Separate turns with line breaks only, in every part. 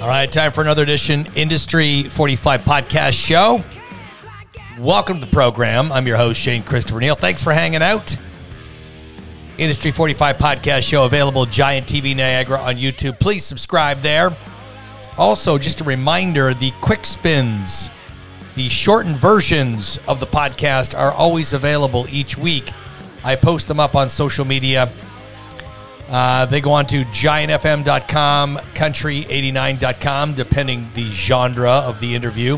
right, time for another edition Industry 45 podcast show. Welcome to the program. I'm your host, Shane Christopher Neal. Thanks for hanging out. Industry 45 podcast show available Giant TV Niagara on YouTube. Please subscribe there. Also, just a reminder, the quick spins, the shortened versions of the podcast are always available each week. I post them up on social media. They go on to giantfm.com, country89.com, depending the genre of the interview.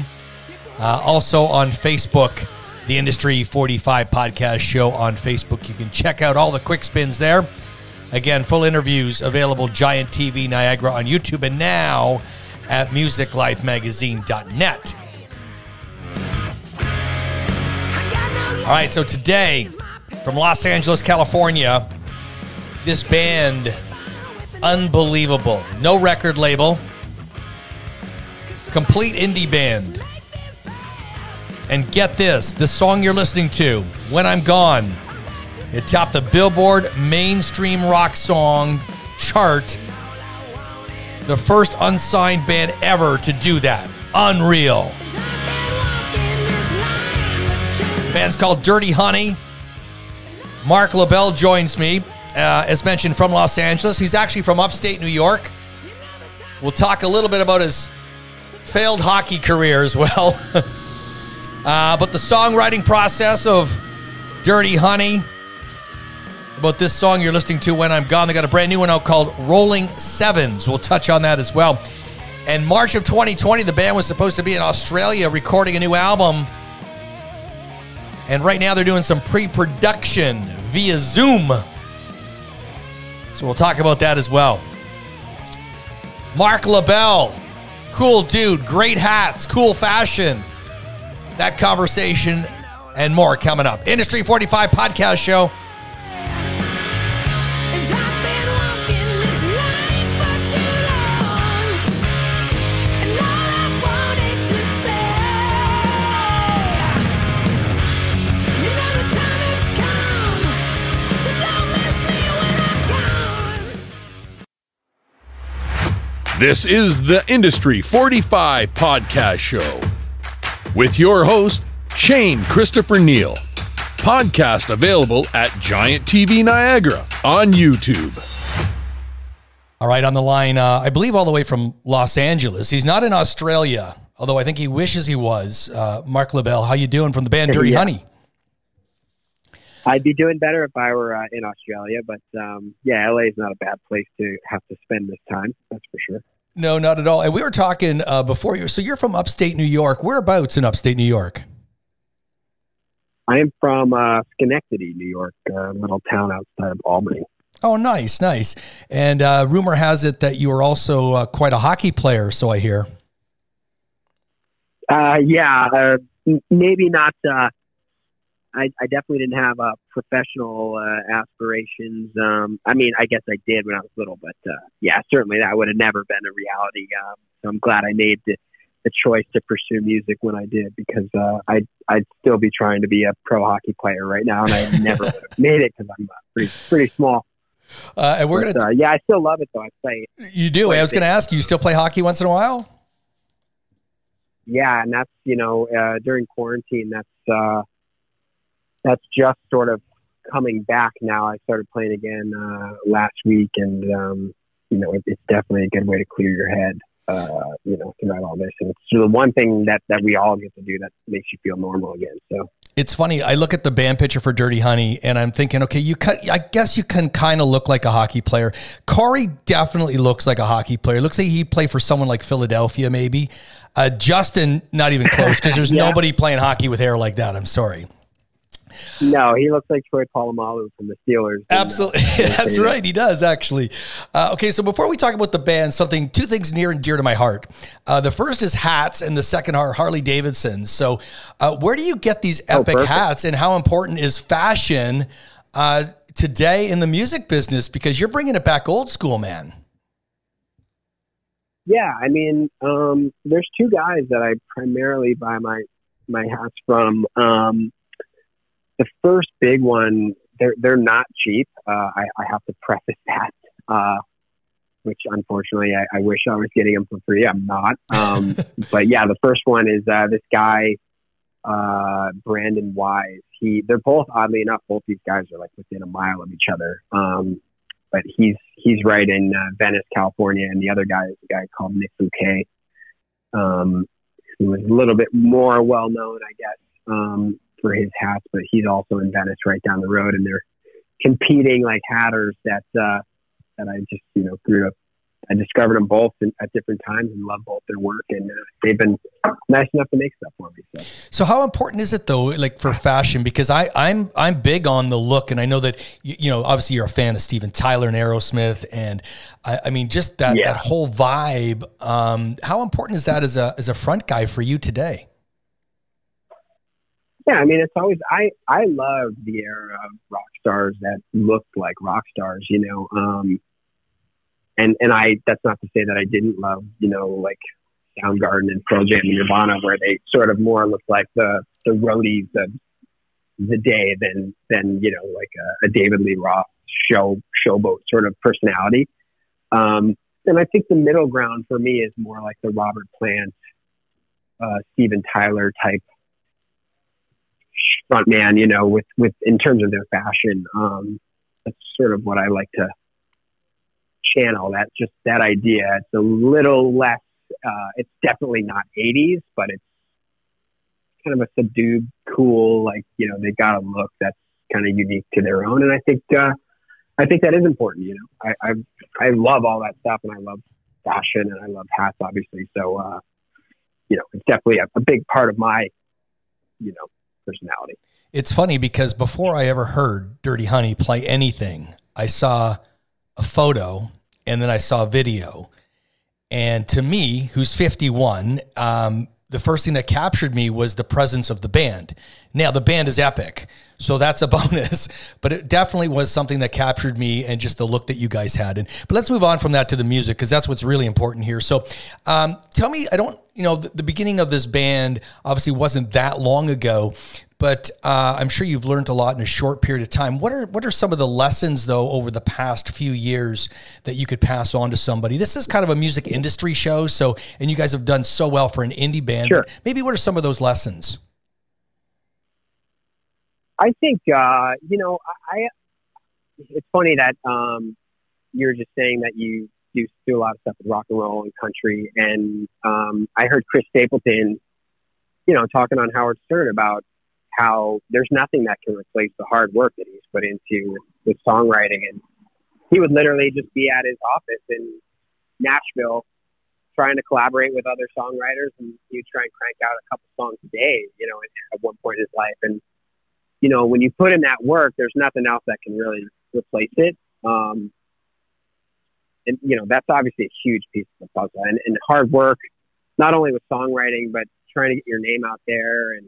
Also on Facebook, the Industry 45 podcast show on Facebook. You can check out all the quick spins there. Again, full interviews available Giant TV Niagara on YouTube and now at musiclifemagazine.net. All right, so today from Los Angeles, California, this band, unbelievable. No record label. Complete indie band. And get this, the song you're listening to, When I'm Gone, it topped the Billboard Mainstream Rock Song chart. The first unsigned band ever to do that. Unreal. The band's called Dirty Honey. Marc Labelle joins me. As mentioned, from Los Angeles. He's actually from upstate New York. We'll talk a little bit about his failed hockey career as well. But the songwriting process of Dirty Honey, about this song you're listening to, When I'm Gone. They got a brand new one out called Rolling Sevens. We'll touch on that as well. And March of 2020, the band was supposed to be in Australia recording a new album. And right now they're doing some pre-production via Zoom. So we'll talk about that as well. Marc Labelle, cool dude, great hats, cool fashion. That conversation and more coming up. Industry 45 podcast show.
This is the Industry 45 podcast show with your host, Shane Christopher Neal. Podcast available at Giant TV Niagara on YouTube.
All right, on the line, I believe all the way from Los Angeles. He's not in Australia, although I think he wishes he was. Marc Labelle, how you doing from the band Dirty Honey?
I'd be doing better if I were in Australia, but LA is not a bad place to have to spend this time, that's for sure.
No, not at all. And we were talking before you. So you're from upstate New York. Whereabouts in upstate New York?
I am from Schenectady, New York, a little town outside of Albany.
Oh, nice, nice. And rumor has it that you are also quite a hockey player, so I hear.
Maybe not. I definitely didn't have professional aspirations. I mean, I guess I did when I was little, but certainly that would have never been a reality. So I'm glad I made the choice to pursue music when I did, because I'd still be trying to be a pro hockey player right now, and I never would have made it because I'm pretty small.
And we're gonna.
I still love it though. I play.
You do. I was going to ask you still play hockey once in a while.
Yeah, and that's during quarantine. That's just sort of coming back now. I started playing again last week, and it's definitely a good way to clear your head. Throughout all this, and it's the one thing that we all get to do that makes you feel normal again. So
it's funny. I look at the band picture for Dirty Honey, and I'm thinking, okay, I guess you can kind of look like a hockey player. Corey definitely looks like a hockey player. Looks like he'd play for someone like Philadelphia, maybe. Justin, not even close, because there's nobody playing hockey with hair like that. I'm sorry.
No, he looks like Troy Polamalu from the Steelers.
Absolutely. That's right. He does, actually. Okay, so before we talk about the band, two things near and dear to my heart. The first is hats, and the second are Harley Davidsons. So where do you get these epic hats, and how important is fashion today in the music business? Because you're bringing it back old school, man.
Yeah, I mean, there's two guys that I primarily buy my hats from. The first big one, they're not cheap. I have to preface that. which unfortunately I wish I was getting them for free. I'm not. But yeah, the first one is this guy, Brandon Wise. They're both, oddly enough, both these guys are like within a mile of each other. But he's right in Venice, California, and the other guy is a guy called Nick Bouquet, who is a little bit more well known, I guess, for his hats. But he's also in Venice, right down the road, and they're competing like hatters that I just grew up. I discovered them both at different times and love both their work, and they've been nice enough to make stuff for me.
So how important is it though, like for fashion? Because I'm big on the look, and I know that obviously you're a fan of Steven Tyler and Aerosmith, and I mean just that whole vibe. How important is that as a front guy for you today?
Yeah, I mean, it's always I love the era of rock stars that looked like rock stars, And that's not to say that I didn't love, like Soundgarden and Pearl Jam and Nirvana, where they sort of more looked like the roadies of the day than like a David Lee Roth showboat sort of personality. And I think the middle ground for me is more like the Robert Plant, Steven Tyler type frontman, with in terms of their fashion. That's sort of what I like to channel, that idea. It's a little less, it's definitely not 80s, but it's kind of a subdued, cool, like, they got a look that's kind of unique to their own. And I think that is important. I love all that stuff, and I love fashion, and I love hats, obviously. So, it's definitely a big part of my, personality.
It's funny because before I ever heard Dirty Honey play anything, I saw a photo and then I saw a video. And to me, who's 51, the first thing that captured me was the presence of the band. Now, the band is epic, so that's a bonus, but it definitely was something that captured me, and just the look that you guys had. But let's move on from that to the music, because that's what's really important here. So tell me, the beginning of this band obviously wasn't that long ago, but I'm sure you've learned a lot in a short period of time. What are some of the lessons, though, over the past few years that you could pass on to somebody? This is kind of a music industry show, and you guys have done so well for an indie band.
Sure.
Maybe what are some of those lessons?
I think, it's funny that you're just saying that you do a lot of stuff with rock and roll and country. And I heard Chris Stapleton, talking on Howard Stern about how there's nothing that can replace the hard work that he's put into with songwriting. And he would literally just be at his office in Nashville trying to collaborate with other songwriters, and he would try and crank out a couple songs a day, at one point in his life. And, when you put in that work, there's nothing else that can really replace it. And, that's obviously a huge piece of the puzzle, and hard work, not only with songwriting, but trying to get your name out there and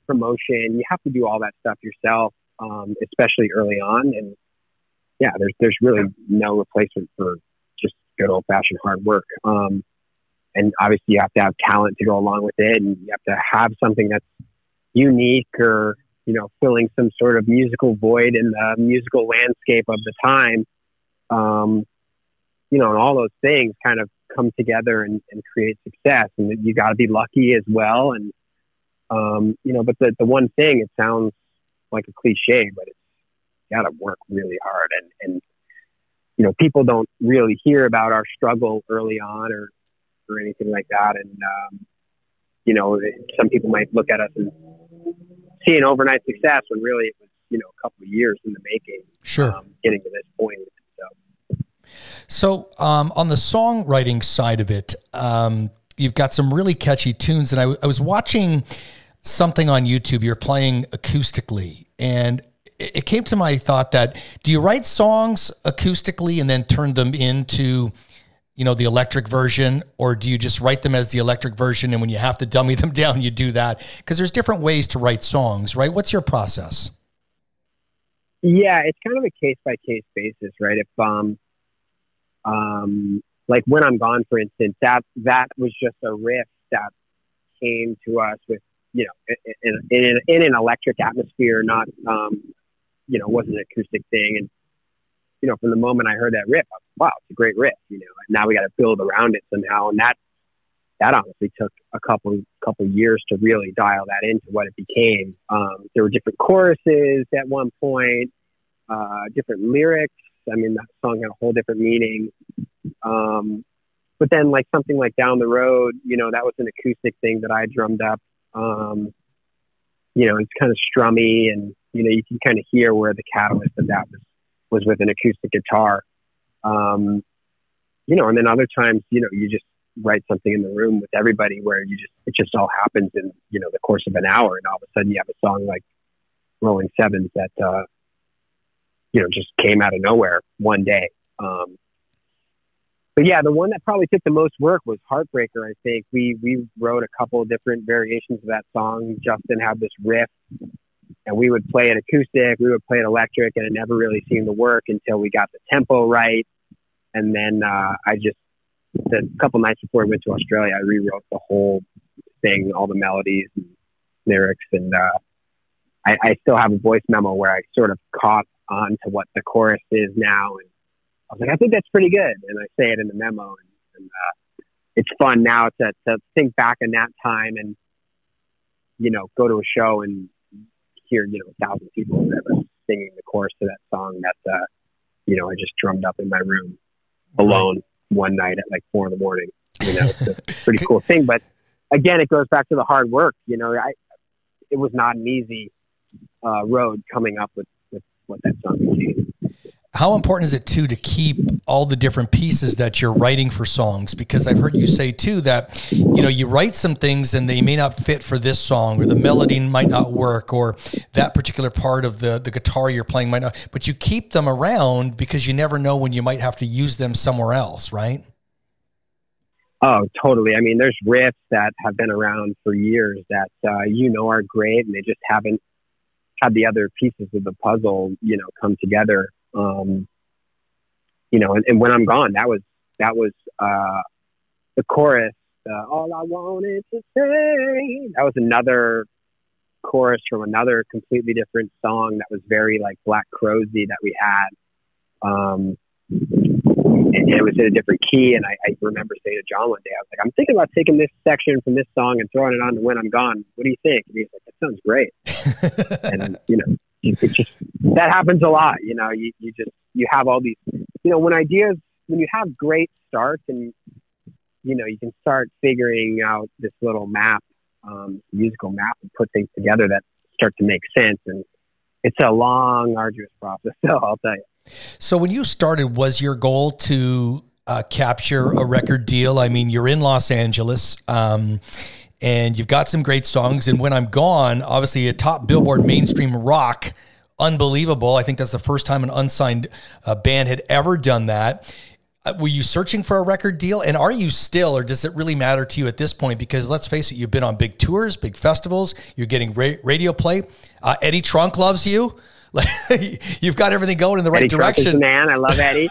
promotion. You have to do all that stuff yourself, especially early on. And yeah, there's really no replacement for just good old fashioned hard work. And obviously you have to have talent to go along with it, and you have to have something that's unique, or, filling some sort of musical void in the musical landscape of the time. And all those things kind of come together and create success. And you got to be lucky as well. And, but the one thing, it sounds like a cliche, but it's got to work really hard. And people don't really hear about our struggle early on or anything like that. And, some people might look at us and see an overnight success when really it was, a couple of years in the making.
Sure.
Getting to this point.
So on the songwriting side of it, you've got some really catchy tunes. And I was watching something on YouTube. You're playing acoustically, and it came to my thought that, do you write songs acoustically and then turn them into, the electric version, or do you just write them as the electric version, and when you have to dummy them down, you do that? Because there's different ways to write songs, right? What's your process?
Yeah, it's kind of a case-by-case basis, right? If like When I'm Gone, for instance, that was just a riff that came to us with, in an electric atmosphere, not, wasn't an acoustic thing. And, from the moment I heard that riff, I was like, wow, it's a great riff, and now we got to build around it somehow. And that honestly took a couple years to really dial that into what it became. There were different choruses at one point, different lyrics. I mean, that song had a whole different meaning. But then like something like Down the Road, that was an acoustic thing that I drummed up. It's kind of strummy, and, you can kind of hear where the catalyst of that was with an acoustic guitar. And then other times, you just write something in the room with everybody where it just all happens in, the course of an hour. And all of a sudden you have a song like Rolling Sevens that, just came out of nowhere one day. But yeah, the one that probably took the most work was Heartbreaker. I think we wrote a couple of different variations of that song. Justin had this riff, and we would play it acoustic, we would play it electric, and it never really seemed to work until we got the tempo right. And then a couple nights before we went to Australia, I rewrote the whole thing, all the melodies and lyrics, and I still have a voice memo where I sort of caught on to what the chorus is now, and I was like, I think that's pretty good, and I say it in the memo, and it's fun now to think back in that time and go to a show and hear 1,000 people or whatever singing the chorus to that song that I just drummed up in my room alone one night at like 4 a.m. It's a pretty cool thing. But again, it goes back to the hard work. It was not an easy road coming up with what that song became.
How important is it too to keep all the different pieces that you're writing for songs? Because I've heard you say too that you write some things and they may not fit for this song, or the melody might not work, or that particular part of the guitar you're playing might not, but you keep them around because you never know when you might have to use them somewhere else, right?
Oh, totally. I mean, there's riffs that have been around for years that are great, and they just haven't had the other pieces of the puzzle come together. And when I'm gone, that was the chorus, all I wanted to say. That was another chorus from another completely different song that was very like Black Crowsy that we had. And it was in a different key. And I remember saying to John one day, I was like, I'm thinking about taking this section from this song and throwing it on to When I'm Gone. What do you think? And he's like, that sounds great. And, it just, that happens a lot. You have all these, when you have great starts and, you can start figuring out this little map, musical map, and put things together that start to make sense. And it's a long, arduous process. So I'll tell you.
So when you started, was your goal to capture a record deal? I mean, you're in Los Angeles, and you've got some great songs. And When I'm Gone, obviously a top Billboard Mainstream Rock, unbelievable. I think that's the first time an unsigned band had ever done that. Were you searching for a record deal? And are you still, or does it really matter to you at this point? Because let's face it, you've been on big tours, big festivals. You're getting radio play. Eddie Trunk loves you. You've got everything going in the right direction.
Trunk is the man. I love Eddie.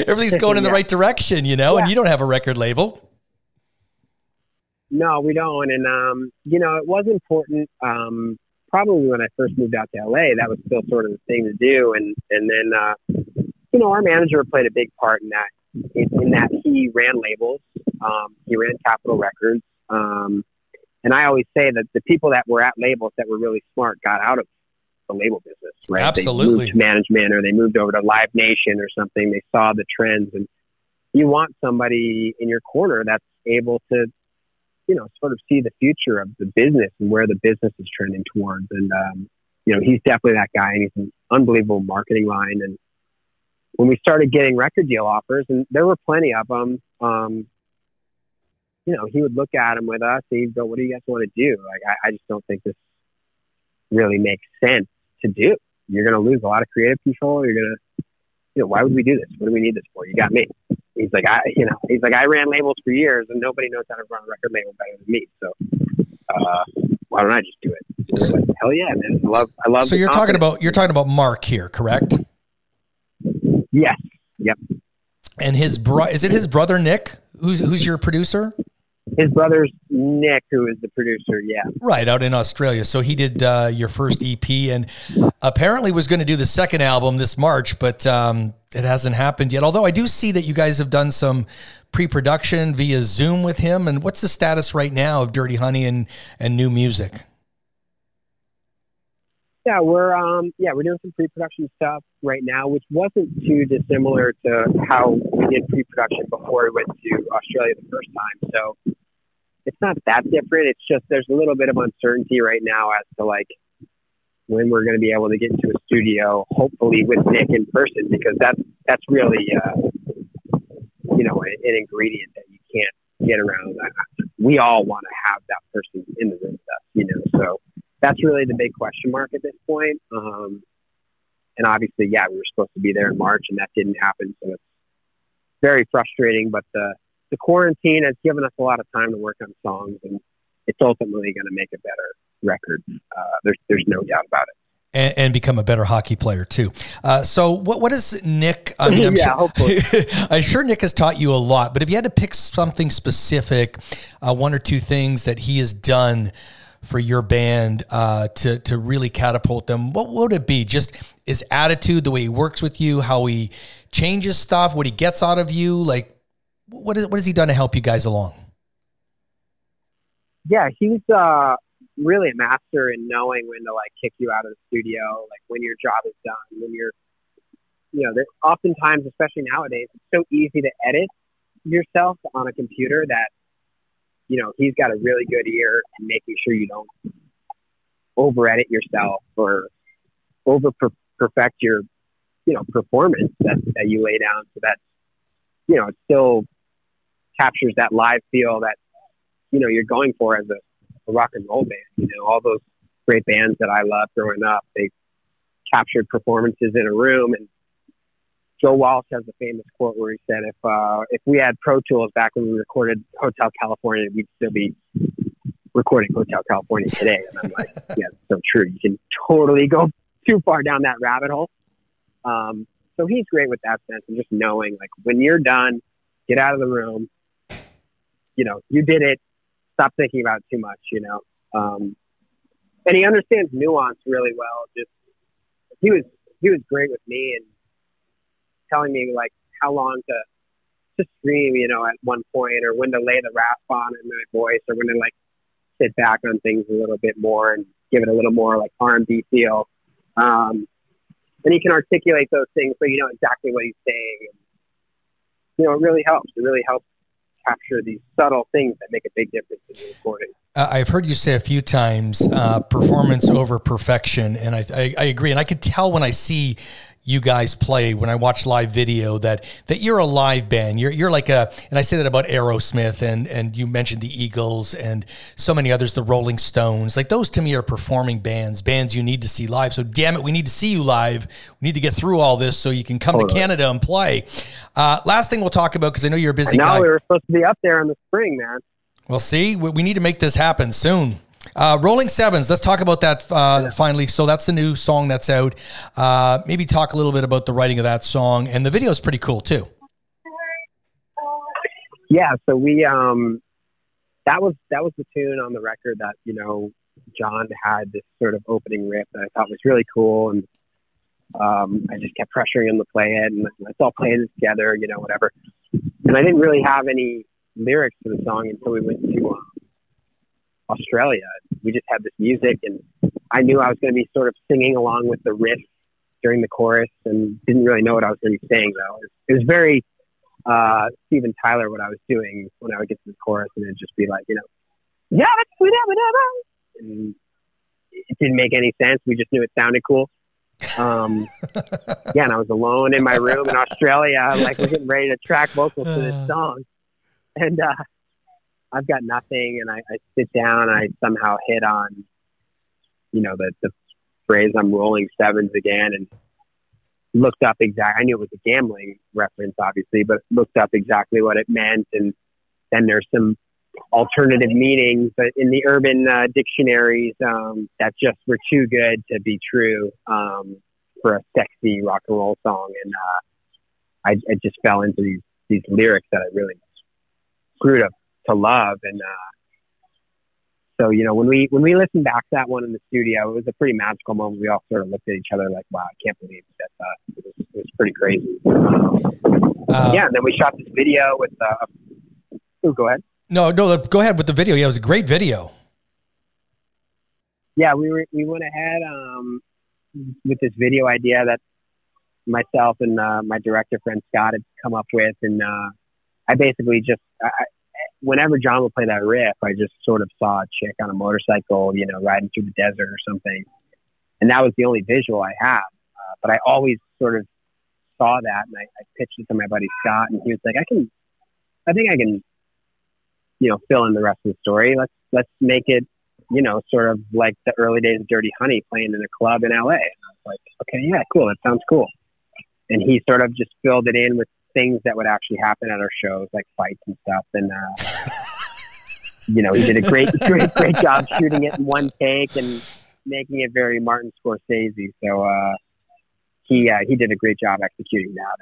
Everything's going in the right direction, and you don't have a record label.
No, we don't. And, it was important. Probably when I first moved out to LA, that was still sort of the thing to do. And then, our manager played a big part in that, he ran labels. He ran Capitol Records. And I always say that the people that were at labels that were really smart got out of the label business, right?
Absolutely.
They moved to management, or they moved over to Live Nation or something. They saw the trends, and you want somebody in your corner that's able to, sort of see the future of the business and where the business is trending towards. And, he's definitely that guy, and he's an unbelievable marketing line. And when we started getting record deal offers, and there were plenty of them, he would look at them with us and he'd go, what do you guys want to do? Like, I just don't think this really makes sense to do. You're going to lose a lot of creative control. You're going to, why would we do this? What do we need this for? You got me. He's like, I ran labels for years and nobody knows how to run a record label better than me. So, why don't I just do it? So like, hell yeah, man. I love.
So you're talking about Marc here, correct?
Yes. Yep.
And is it his brother Nick who's your producer?
His brother's Nick, who is the producer, yeah.
Right, out in Australia. So he did your first EP and apparently was going to do the second album this March, but it hasn't happened yet. Although I do see that you guys have done some pre-production via Zoom with him. And what's the status right now of Dirty Honey and new music?
Yeah, we're doing some pre-production stuff right now, which wasn't too dissimilar to how we did pre-production before we went to Australia the first time. So it's not that different. It's just there's a little bit of uncertainty right now as to like when we're going to be able to get into a studio, hopefully with Nick in person, because that's really an ingredient that you can't get around. We all want to have that person in the room with us, so that's really the big question mark at this point. And obviously, we were supposed to be there in March and that didn't happen. So it's very frustrating, but the quarantine has given us a lot of time to work on songs, and it's ultimately going to make a better record. There's no doubt about it.
And become a better hockey player too. So what is Nick? I mean,
hopefully.
I'm sure Nick has taught you a lot, but if you had to pick something specific, one or two things that he has done for your band to really catapult them, what would it be? Just his attitude, the way he works with you, how he changes stuff, what he gets out of you? Like, what has he done to help you guys along?
Yeah, he's really a master in knowing when to like kick you out of the studio, like when your job is done, when you're, there's oftentimes, especially nowadays, it's so easy to edit yourself on a computer that, he's got a really good ear in making sure you don't over edit yourself or over perfect your, performance that you lay down so that, it still captures that live feel that, you're going for as a rock and roll band. All those great bands that I loved growing up, they captured performances in a room. And Joe Walsh has a famous quote where he said, if we had Pro Tools back when we recorded Hotel California, we'd still be recording Hotel California today. And I'm like, yeah, it's so true. You can totally go too far down that rabbit hole. So he's great with that sense and just knowing like when you're done, get out of the room, you did it. Stop thinking about it too much, and he understands nuance really well. Just he was great with me and telling me like how long to scream, at one point, or when to lay the rasp on in my voice, or when to like sit back on things a little bit more and give it a little more like R&B feel. And he can articulate those things so you know exactly what he's saying. And, it really helps. It really helps capture these subtle things that make a big difference in the recording.
I've heard you say a few times, performance over perfection. And I agree. And I could tell when I see you guys play, when I watch live video, that you're a live band. You're like and I say that about Aerosmith and you mentioned the Eagles and so many others, the Rolling Stones. Like those to me are performing bands you need to see live. So damn it, we need to see you live. We need to get through all this so you can come to Canada and play. Last thing we'll talk about, because I know you're a busy guy.
We were supposed to be up there in the spring, man.
Well, see, we need to make this happen soon. Rolling Sevens, let's talk about that finally. So that's the new song that's out. Maybe talk a little bit about the writing of that song. And the video is pretty cool, too.
Yeah, so we that was the tune on the record that, John had this sort of opening riff that I thought was really cool. And I just kept pressuring him to play it. And let's all play this together, whatever. And I didn't really have any lyrics to the song until we went to Australia. We just had this music, and I knew I was going to be sort of singing along with the riff during the chorus, and didn't really know what I was going to be saying though. It was very Steven Tyler what I was doing when I would get to the chorus, and it'd just be like, yeah, and it didn't make any sense. We just knew it sounded cool. And I was alone in my room in Australia, like we're getting ready to track vocals to this song, and I've got nothing, and I sit down and I somehow hit on, the phrase "I'm rolling sevens again," and looked up exactly. I knew it was a gambling reference, obviously, but looked up exactly what it meant, and then there's some alternative meanings in the urban dictionaries that just were too good to be true for a sexy rock and roll song, and I just fell into these lyrics that I really screwed up to love. And so, you know, when we listened back to that one in the studio, it was a pretty magical moment. We all sort of looked at each other like, wow, I can't believe that. It was pretty crazy. Yeah, and then we shot this video with go ahead.
No, go ahead with the video. Yeah, it was a great video.
Yeah, we went ahead with this video idea that myself and my director friend Scott had come up with, and I basically just whenever John would play that riff, I just sort of saw a chick on a motorcycle, you know, riding through the desert or something, and that was the only visual I had. But I always sort of saw that, and I pitched it to my buddy Scott, and he was like, I think I can, you know, fill in the rest of the story. Let's make it, you know, sort of like the early days of Dirty Honey playing in a club in LA. And I was like, okay, yeah, cool. That sounds cool. And he sort of just filled it in with things that would actually happen at our shows, like fights and stuff. And, you know, he did a great job shooting it in one take and making it very Martin Scorsese. So, he did a great job executing that.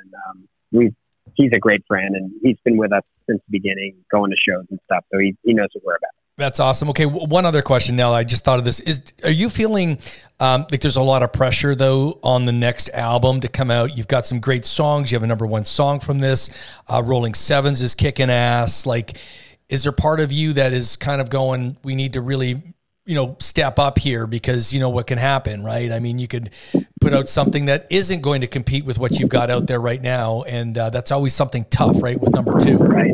And, he's a great friend, and he's been with us since the beginning, going to shows and stuff. So he knows what we're about.
That's awesome. Okay, one other question now. I just thought of this. Are you feeling like there's a lot of pressure, though, on the next album to come out? You've got some great songs. You have a #1 song from this. Rolling Sevens is kicking ass. Like, is there part of you that is kind of going, we need to really, you know, step up here because you know what can happen, right? I mean, you could put out something that isn't going to compete with what you've got out there right now, and that's always something tough, right, with #2.
Right.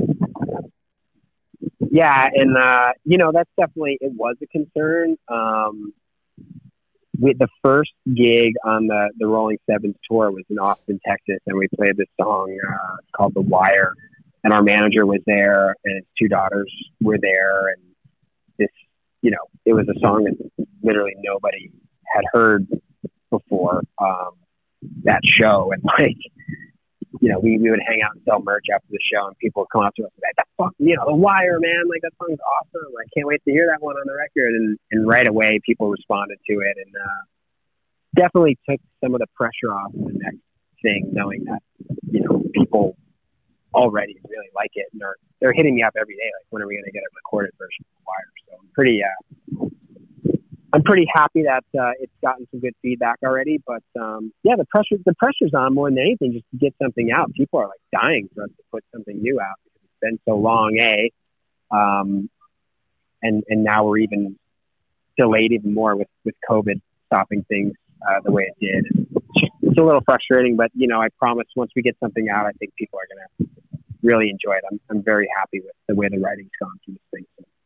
Yeah, and, you know, that's definitely, it was a concern. With the first gig on the Rolling Sevens tour was in Austin, Texas, and we played this song called The Wire, and our manager was there, and his 2 daughters were there, and this, you know, it was a song that literally nobody had heard before that show, and like, you know, we would hang out and sell merch after the show, and people would come up to us and say, "That fuck, you know, The Wire, man, like that song's awesome. I can't wait to hear that one on the record." And right away, people responded to it, and definitely took some of the pressure off of the next thing, knowing that, you know, people already really like it, and they're hitting me up every day, like, when are we going to get a recorded version of The Wire? So I'm pretty happy that it's gotten some good feedback already. But yeah, the pressure's on more than anything, just to get something out. People are like dying for us to put something new out because it's been so long, and now we're even delayed even more with COVID stopping things the way it did. It's a little frustrating, but you know, I promise once we get something out, I think people are gonna really enjoy it. I'm very happy with the way the writing's gone through this thing.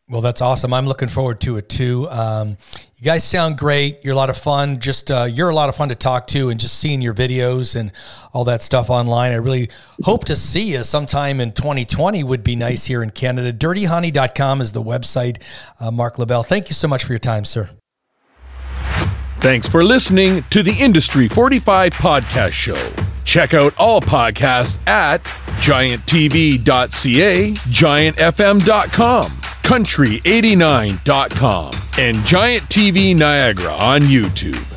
Well, that's awesome. I'm looking forward to it too. You guys sound great. You're a lot of fun. Just you're a lot of fun to talk to, and just seeing your videos and all that stuff online. I really hope to see you sometime in 2020 would be nice here in Canada. DirtyHoney.com is the website. Marc Labelle, thank you so much for your time, sir.
Thanks for listening to the Industry 45 Podcast Show. Check out all podcasts at gianttv.ca, giantfm.com, country89.com, and Giant TV Niagara on YouTube.